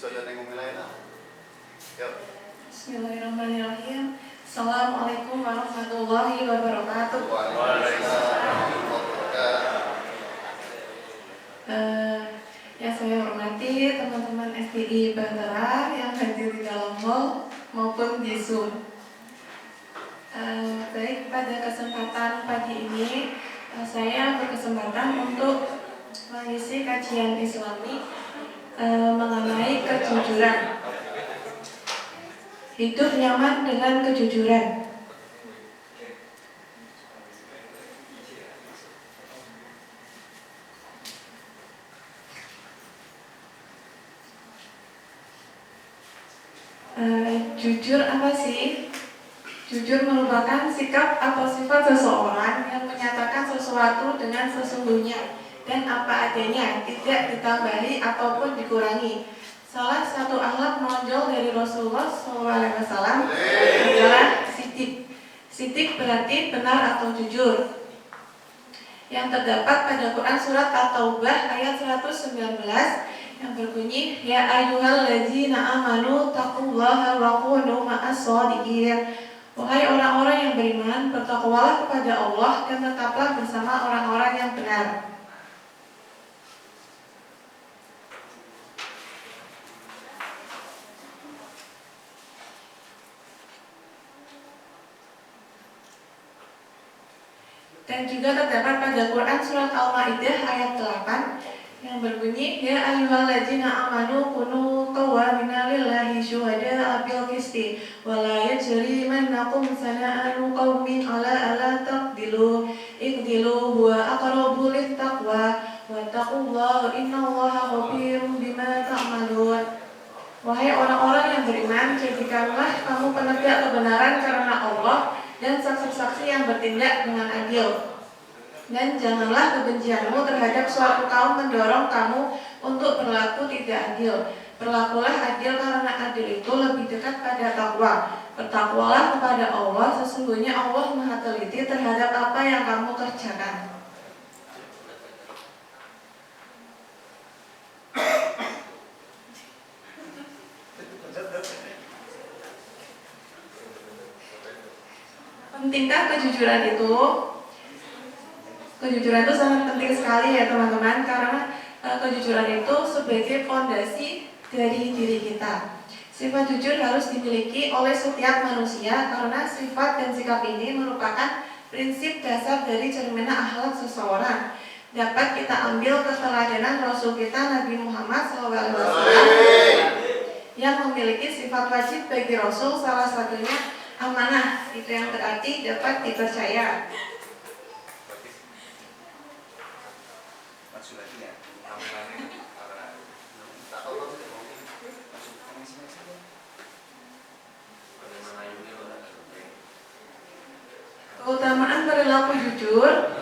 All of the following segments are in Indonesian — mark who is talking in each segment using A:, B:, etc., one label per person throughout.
A: Bismillahirrahmanirrahim. Assalamualaikum warahmatullahi wabarakatuh. Yang saya hormati teman-teman SDI Bahtera yang hadir di dalam hall maupun di Zoom. Baik, pada kesempatan pagi ini saya berkesempatan untuk mengisi kajian Islami mengenai kejujuran. Hidup nyaman dengan kejujuran. Jujur apa sih? Jujur merupakan sikap atau sifat seseorang yang menyatakan sesuatu dengan sesungguhnya dan apa adanya, tidak ditambahi ataupun dikurangi. Salah satu akhlak menonjol dari Rasulullah SAW adalah sidik. Sidik berarti benar atau jujur. Yang terdapat pada Quran surat At-Taubah ayat 119 yang berbunyi, Ya ayyuhalladzina amanu taqullaha wa kunu ma'as-shadiqin. Wahai orang-orang yang beriman, bertakwalah kepada Allah dan tetaplah bersama orang-orang yang benar. Dan juga terdapat pada Quran surat Al-Maidah ayat 8 yang berbunyi, Ya ayyuhalladzina amanu kunu qawwamina lillahi syuhada'a bil qisti wa la yajrimannakum sana'anu qaumin ala taqdilu iqdilu huwa aqrabu littaqwa wattaqullaha innallaha khabirum bima ta'malun. Wahai orang-orang yang beriman, jadikanlah kamu penegak kebenaran karena Allah dan saksi-saksi yang bertindak dengan adil. Dan janganlah kebencianmu terhadap suatu kaum mendorong kamu untuk berlaku tidak adil. Berlakulah adil karena adil itu lebih dekat pada takwa. Bertakwalah kepada Allah, sesungguhnya Allah Maha teliti terhadap apa yang kamu kerjakan. Pentingkah kejujuran itu? Kejujuran itu sangat penting sekali ya teman-teman, karena kejujuran itu sebagai fondasi dari diri kita. Sifat jujur harus dimiliki oleh setiap manusia karena sifat dan sikap ini merupakan prinsip dasar dari cerminan akhlak seseorang. Dapat kita ambil keteladanan Rasul kita Nabi Muhammad SAW yang memiliki sifat wajib bagi Rasul, salah satunya amanah. Itu yang berarti dapat dipercaya. Keutamaan perilaku jujur.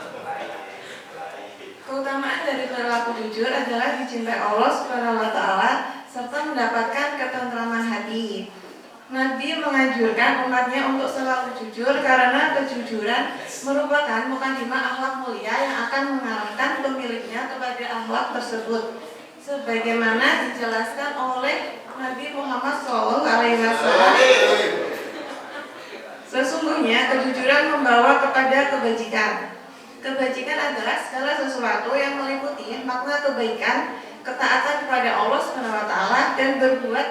A: Keutamaan dari perilaku jujur adalah dicintai Allah Subhanahu wa taala serta mendapatkan ketentraman hati. Nabi menganjurkan umatnya untuk selalu jujur karena kejujuran merupakan mukadimah akhlak mulia yang akan mengarahkan pemiliknya kepada akhlak tersebut. Sebagaimana dijelaskan oleh Nabi Muhammad SAW, sesungguhnya kejujuran membawa kepada kebajikan. Kebajikan adalah segala sesuatu yang meliputi makna kebaikan, ketaatan kepada Allah SWT dan berbuat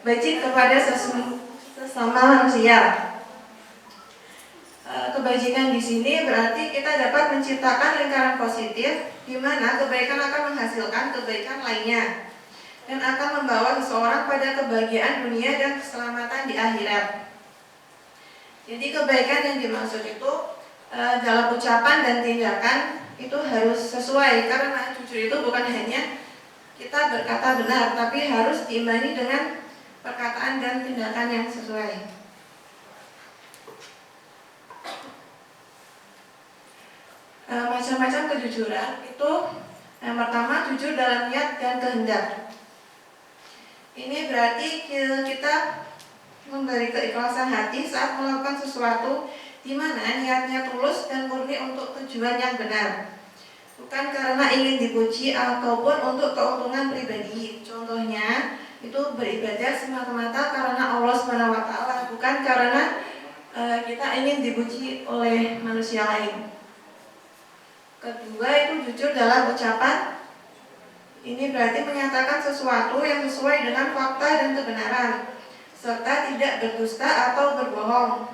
A: baik kepada sesama manusia. Kebajikan di sini berarti kita dapat menciptakan lingkaran positif di mana kebaikan akan menghasilkan kebaikan lainnya dan akan membawa seseorang pada kebahagiaan dunia dan keselamatan di akhirat. Jadi kebaikan yang dimaksud itu dalam ucapan dan tindakan itu harus sesuai, karena jujur itu bukan hanya kita berkata benar, tapi harus diimbangi dengan perkataan dan tindakan yang sesuai. Macam-macam kejujuran itu, yang pertama jujur dalam niat dan kehendak. Ini berarti kita memberi keikhlasan hati saat melakukan sesuatu di mana niatnya tulus dan murni untuk tujuan yang benar, bukan karena ingin dipuji ataupun untuk keuntungan pribadi. Contohnya itu bekerja semata-mata karena Allah SWT, bukan karena kita ingin dipuji oleh manusia lain. Kedua itu jujur dalam ucapan. Ini berarti menyatakan sesuatu yang sesuai dengan fakta dan kebenaran, serta tidak berdusta atau berbohong.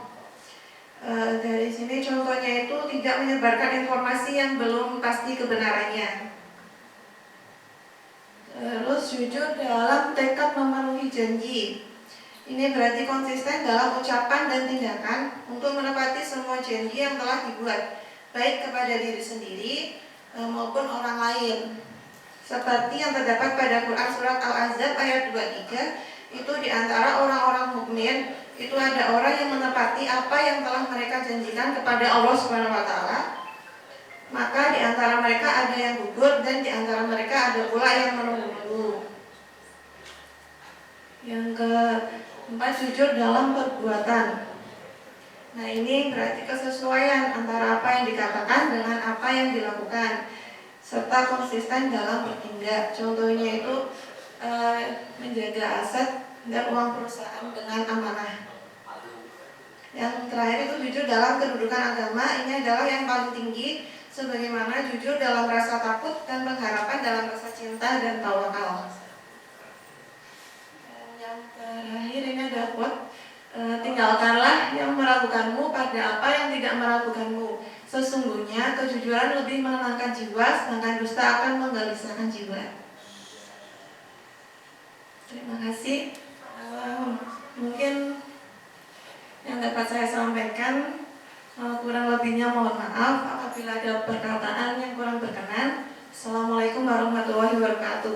A: Dari sini contohnya itu tidak menyebarkan informasi yang belum pasti kebenarannya. Terus jujur dalam tekad memenuhi janji. Ini berarti konsisten dalam ucapan dan tindakan untuk menepati semua janji yang telah dibuat, baik kepada diri sendiri maupun orang lain. Seperti yang terdapat pada Quran Surat Al-Ahzab ayat 23, itu diantara orang-orang mukmin itu ada orang yang menepati apa yang telah mereka janjikan kepada Allah SWT. Maka diantara mereka ada yang gugur dan diantara mereka ada pula yang menunggu-nunggu. Yang keempat, jujur dalam perbuatan. Nah, ini berarti kesesuaian antara apa yang dikatakan dengan apa yang dilakukan, serta konsisten dalam bertindak. Contohnya itu menjaga aset dan uang perusahaan dengan amanah. Yang terakhir itu jujur dalam kedudukan agama. Ini adalah yang paling tinggi, sebagaimana jujur dalam rasa takut dan pengharapan dalam rasa cinta dan tawakal. Dan yang terakhir ini ada quote, tinggalkanlah yang meragukanmu pada apa yang tidak meragukanmu. Sesungguhnya kejujuran lebih menenangkan jiwa, sedangkan dusta akan menggelisahkan jiwa. Terima kasih. Mungkin yang dapat saya sampaikan, kurang lebihnya mohon maaf apabila ada perkataan yang kurang berkenan. Assalamualaikum warahmatullahi wabarakatuh.